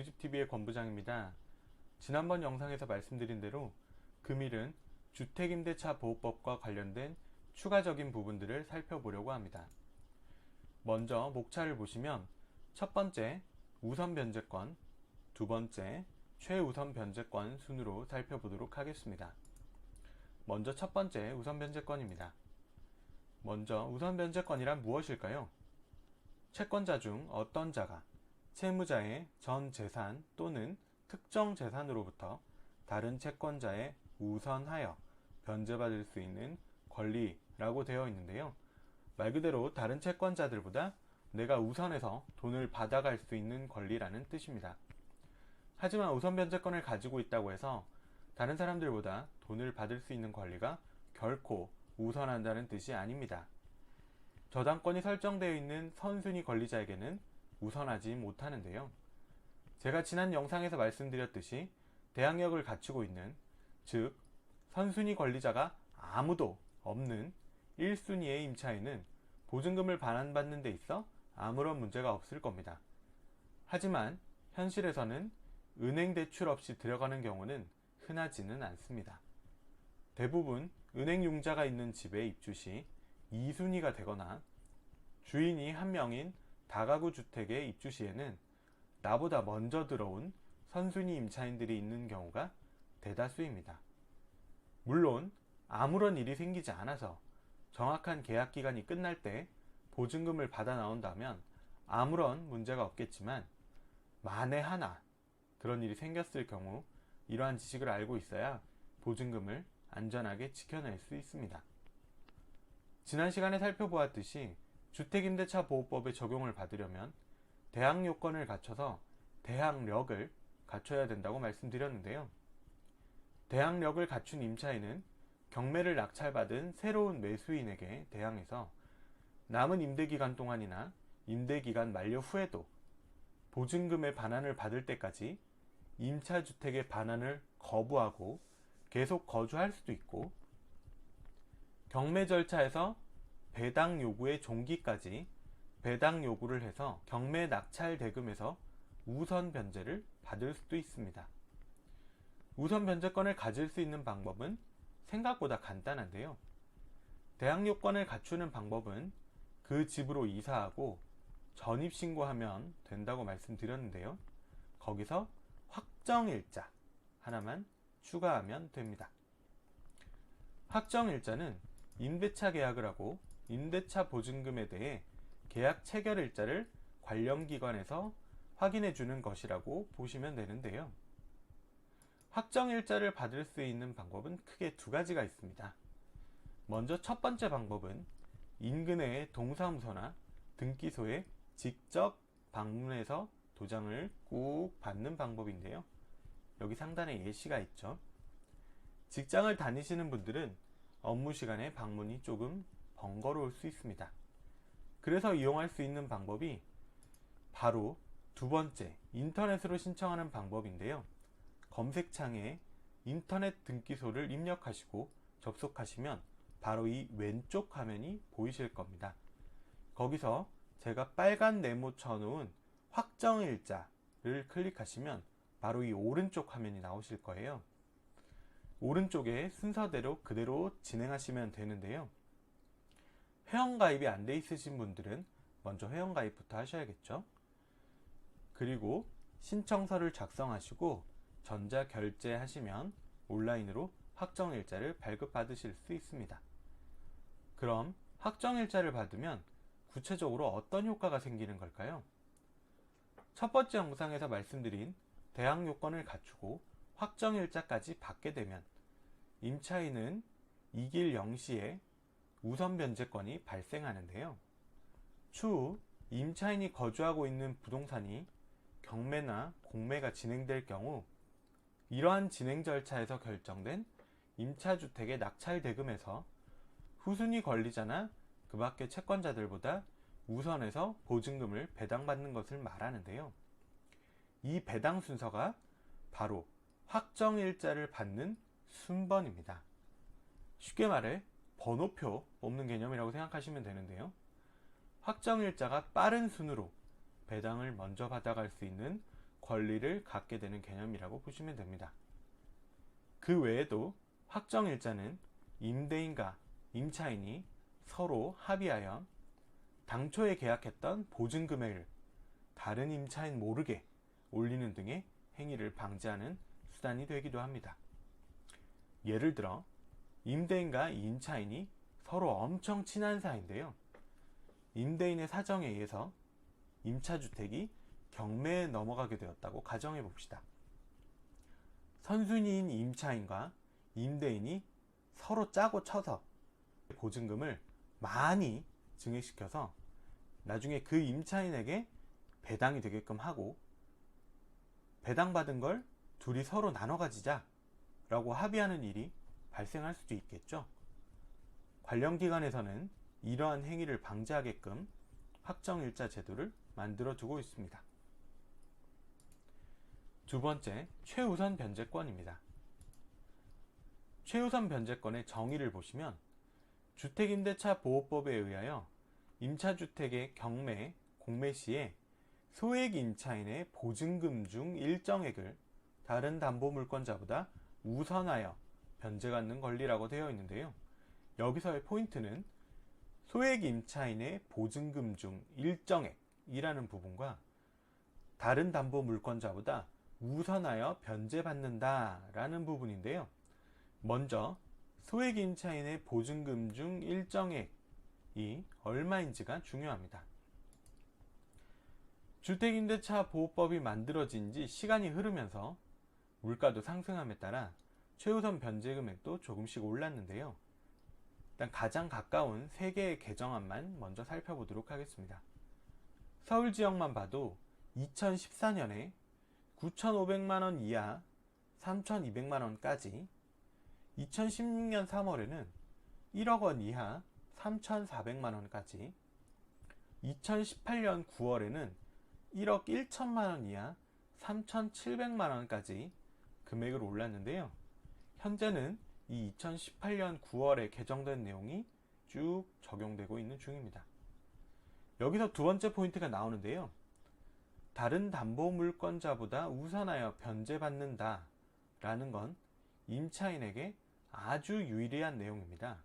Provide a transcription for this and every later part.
우리집TV의 권부장입니다. 지난번 영상에서 말씀드린 대로 금일은 주택임대차 보호법과 관련된 추가적인 부분들을 살펴보려고 합니다. 먼저 목차를 보시면 첫 번째 우선 변제권, 두 번째 최우선 변제권 순으로 살펴보도록 하겠습니다. 먼저 첫 번째 우선 변제권입니다. 먼저 우선 변제권이란 무엇일까요? 채권자 중 어떤 자가 채무자의 전 재산 또는 특정 재산으로부터 다른 채권자에 우선하여 변제받을 수 있는 권리라고 되어 있는데요. 말 그대로 다른 채권자들보다 내가 우선해서 돈을 받아갈 수 있는 권리라는 뜻입니다. 하지만 우선 변제권을 가지고 있다고 해서 다른 사람들보다 돈을 받을 수 있는 권리가 결코 우선한다는 뜻이 아닙니다. 저당권이 설정되어 있는 선순위 권리자에게는 우선하지 못하는데요. 제가 지난 영상에서 말씀드렸듯이 대항력을 갖추고 있는, 즉 선순위 권리자가 아무도 없는 1순위의 임차인은 보증금을 반환받는 데 있어 아무런 문제가 없을 겁니다. 하지만 현실에서는 은행 대출 없이 들어가는 경우는 흔하지는 않습니다. 대부분 은행 융자가 있는 집에 입주 시 2순위가 되거나 주인이 한 명인 다가구 주택에 입주 시에는 나보다 먼저 들어온 선순위 임차인들이 있는 경우가 대다수입니다. 물론 아무런 일이 생기지 않아서 정확한 계약 기간이 끝날 때 보증금을 받아 나온다면 아무런 문제가 없겠지만, 만에 하나 그런 일이 생겼을 경우 이러한 지식을 알고 있어야 보증금을 안전하게 지켜낼 수 있습니다. 지난 시간에 살펴보았듯이 주택임대차 보호법의 적용을 받으려면 대항 요건을 갖춰서 대항력을 갖춰야 된다고 말씀드렸는데요. 대항력을 갖춘 임차인은 경매를 낙찰받은 새로운 매수인에게 대항해서 남은 임대기간 동안이나 임대기간 만료 후에도 보증금의 반환을 받을 때까지 임차주택의 반환을 거부하고 계속 거주할 수도 있고, 경매 절차에서 배당 요구의 종기까지 배당 요구를 해서 경매 낙찰 대금에서 우선 변제를 받을 수도 있습니다. 우선 변제권을 가질 수 있는 방법은 생각보다 간단한데요. 대항 요건을 갖추는 방법은 그 집으로 이사하고 전입신고하면 된다고 말씀드렸는데요. 거기서 확정일자 하나만 추가하면 됩니다. 확정일자는 임대차 계약을 하고 임대차 보증금에 대해 계약 체결일자를 관련 기관에서 확인해 주는 것이라고 보시면 되는데요. 확정일자를 받을 수 있는 방법은 크게 두 가지가 있습니다. 먼저 첫 번째 방법은 인근의 동사무소나 등기소에 직접 방문해서 도장을 꾹 받는 방법인데요. 여기 상단에 예시가 있죠. 직장을 다니시는 분들은 업무 시간에 방문이 조금 번거로울 수 있습니다. 그래서 이용할 수 있는 방법이 바로 두 번째, 인터넷으로 신청하는 방법인데요. 검색창에 인터넷 등기소를 입력하시고 접속하시면 바로 이 왼쪽 화면이 보이실 겁니다. 거기서 제가 빨간 네모 쳐놓은 확정일자를 클릭하시면 바로 이 오른쪽 화면이 나오실 거예요. 오른쪽에 순서대로 그대로 진행하시면 되는데요. 회원가입이 안 돼 있으신 분들은 먼저 회원가입부터 하셔야겠죠. 그리고 신청서를 작성하시고 전자결제하시면 온라인으로 확정일자를 발급받으실 수 있습니다. 그럼 확정일자를 받으면 구체적으로 어떤 효과가 생기는 걸까요? 첫 번째 영상에서 말씀드린 대항 요건을 갖추고 확정일자까지 받게 되면 임차인은 이길 0시에 우선 변제권이 발생하는데요. 추후 임차인이 거주하고 있는 부동산이 경매나 공매가 진행될 경우 이러한 진행 절차에서 결정된 임차주택의 낙찰 대금에서 후순위 권리자나 그 밖의 채권자들보다 우선해서 보증금을 배당받는 것을 말하는데요. 이 배당 순서가 바로 확정일자를 받는 순번입니다. 쉽게 말해 번호표 뽑는 개념이라고 생각하시면 되는데요. 확정일자가 빠른 순으로 배당을 먼저 받아갈 수 있는 권리를 갖게 되는 개념이라고 보시면 됩니다. 그 외에도 확정일자는 임대인과 임차인이 서로 합의하여 당초에 계약했던 보증금액을 다른 임차인 모르게 올리는 등의 행위를 방지하는 수단이 되기도 합니다. 예를 들어 임대인과 임차인이 서로 엄청 친한 사이인데요. 임대인의 사정에 의해서 임차주택이 경매에 넘어가게 되었다고 가정해 봅시다. 선순위인 임차인과 임대인이 서로 짜고 쳐서 보증금을 많이 증액시켜서 나중에 그 임차인에게 배당이 되게끔 하고, 배당받은 걸 둘이 서로 나눠 가지자 라고 합의하는 일이 발생할 수도 있겠죠. 관련 기관에서는 이러한 행위를 방지하게끔 확정일자 제도를 만들어 두고 있습니다. 두 번째, 최우선 변제권입니다. 최우선 변제권의 정의를 보시면 주택임대차 보호법에 의하여 임차주택의 경매, 공매 시에 소액 임차인의 보증금 중 일정액을 다른 담보물권자보다 우선하여 변제받는 권리라고 되어 있는데요. 여기서의 포인트는 소액 임차인의 보증금 중 일정액이라는 부분과 다른 담보물권자보다 우선하여 변제받는다 라는 부분인데요. 먼저 소액 임차인의 보증금 중 일정액이 얼마인지가 중요합니다. 주택임대차 보호법이 만들어진 지 시간이 흐르면서 물가도 상승함에 따라 최우선 변제 금액도 조금씩 올랐는데요. 일단 가장 가까운 3개의 개정안만 먼저 살펴보도록 하겠습니다. 서울 지역만 봐도 2014년에 9,500만원 이하 3,200만원까지, 2016년 3월에는 1억원 이하 3,400만원까지, 2018년 9월에는 1억 1천만원 이하 3,700만원까지 금액을 올랐는데요. 현재는 이 2018년 9월에 개정된 내용이 쭉 적용되고 있는 중입니다. 여기서 두 번째 포인트가 나오는데요. 다른 담보물권자보다 우선하여 변제받는다 라는 건 임차인에게 아주 유리한 내용입니다.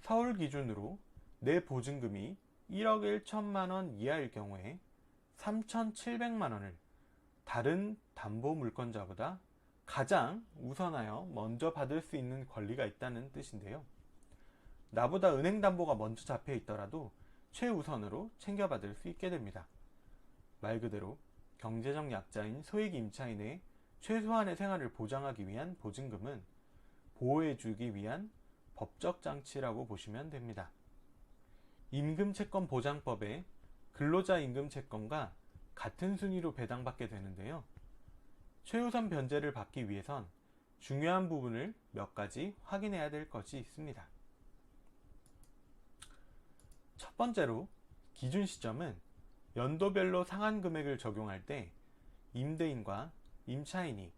서울 기준으로 내 보증금이 1억 1천만원 이하일 경우에 3,700만원을 다른 담보물권자보다 가장 우선하여 먼저 받을 수 있는 권리가 있다는 뜻인데요. 나보다 은행 담보가 먼저 잡혀 있더라도 최우선으로 챙겨받을 수 있게 됩니다. 말 그대로 경제적 약자인 소액 임차인의 최소한의 생활을 보장하기 위한 보증금은 보호해주기 위한 법적 장치라고 보시면 됩니다. 임금채권 보장법에 근로자 임금채권과 같은 순위로 배당받게 되는데요. 최우선 변제를 받기 위해선 중요한 부분을 몇 가지 확인해야 될 것이 있습니다. 첫 번째로 기준 시점은 연도별로 상한 금액을 적용할 때 임대인과 임차인이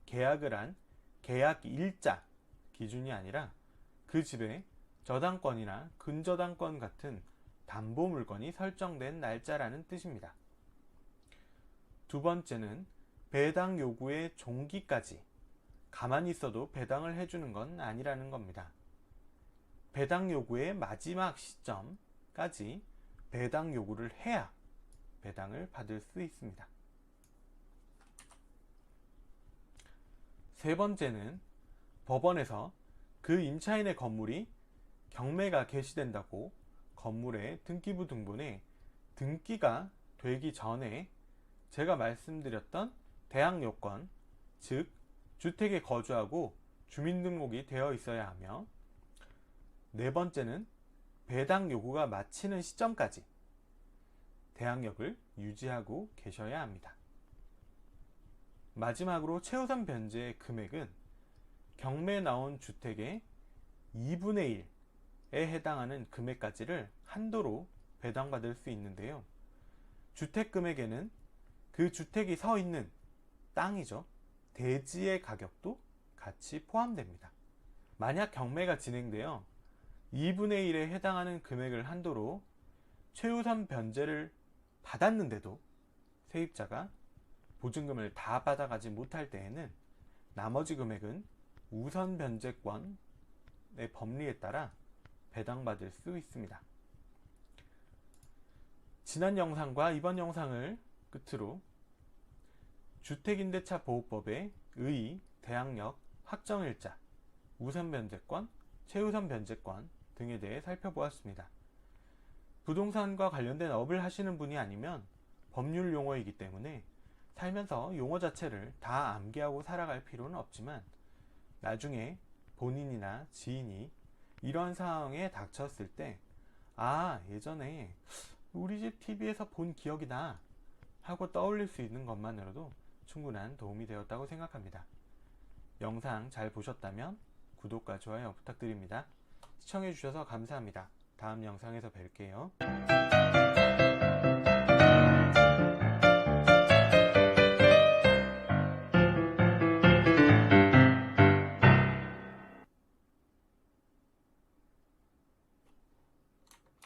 계약을 한 계약 일자 기준이 아니라 그 집에 저당권이나 근저당권 같은 담보물건이 설정된 날짜라는 뜻입니다. 두 번째는 배당 요구의 종기까지 가만히 있어도 배당을 해주는 건 아니라는 겁니다. 배당 요구의 마지막 시점까지 배당 요구를 해야 배당을 받을 수 있습니다. 세 번째는 법원에서 그 임차인의 건물이 경매가 개시된다고 건물의 등기부 등본에 등기가 되기 전에 제가 말씀드렸던 대항 요건, 즉 주택에 거주하고 주민등록이 되어 있어야 하며, 네 번째는 배당 요구가 마치는 시점까지 대항력을 유지하고 계셔야 합니다. 마지막으로 최우선 변제의 금액은 경매에 나온 주택의 2분의 1에 해당하는 금액까지를 한도로 배당받을 수 있는데요. 주택금액에는 그 주택이 서 있는 땅이죠. 대지의 가격도 같이 포함됩니다. 만약 경매가 진행되어 2분의 1에 해당하는 금액을 한도로 최우선 변제를 받았는데도 세입자가 보증금을 다 받아가지 못할 때에는 나머지 금액은 우선 변제권의 법리에 따라 배당받을 수 있습니다. 지난 영상과 이번 영상을 끝으로 주택임대차보호법의 의, 대항력, 확정일자, 우선변제권, 최우선 변제권 등에 대해 살펴보았습니다. 부동산과 관련된 업을 하시는 분이 아니면 법률 용어이기 때문에 살면서 용어 자체를 다 암기하고 살아갈 필요는 없지만 나중에 본인이나 지인이 이런 상황에 닥쳤을 때 예전에 우리 집 TV에서 본 기억이 나 하고 떠올릴 수 있는 것만으로도 충분한 도움이 되었다고 생각합니다. 영상 잘 보셨다면 구독과 좋아요 부탁드립니다. 시청해주셔서 감사합니다. 다음 영상에서 뵐게요.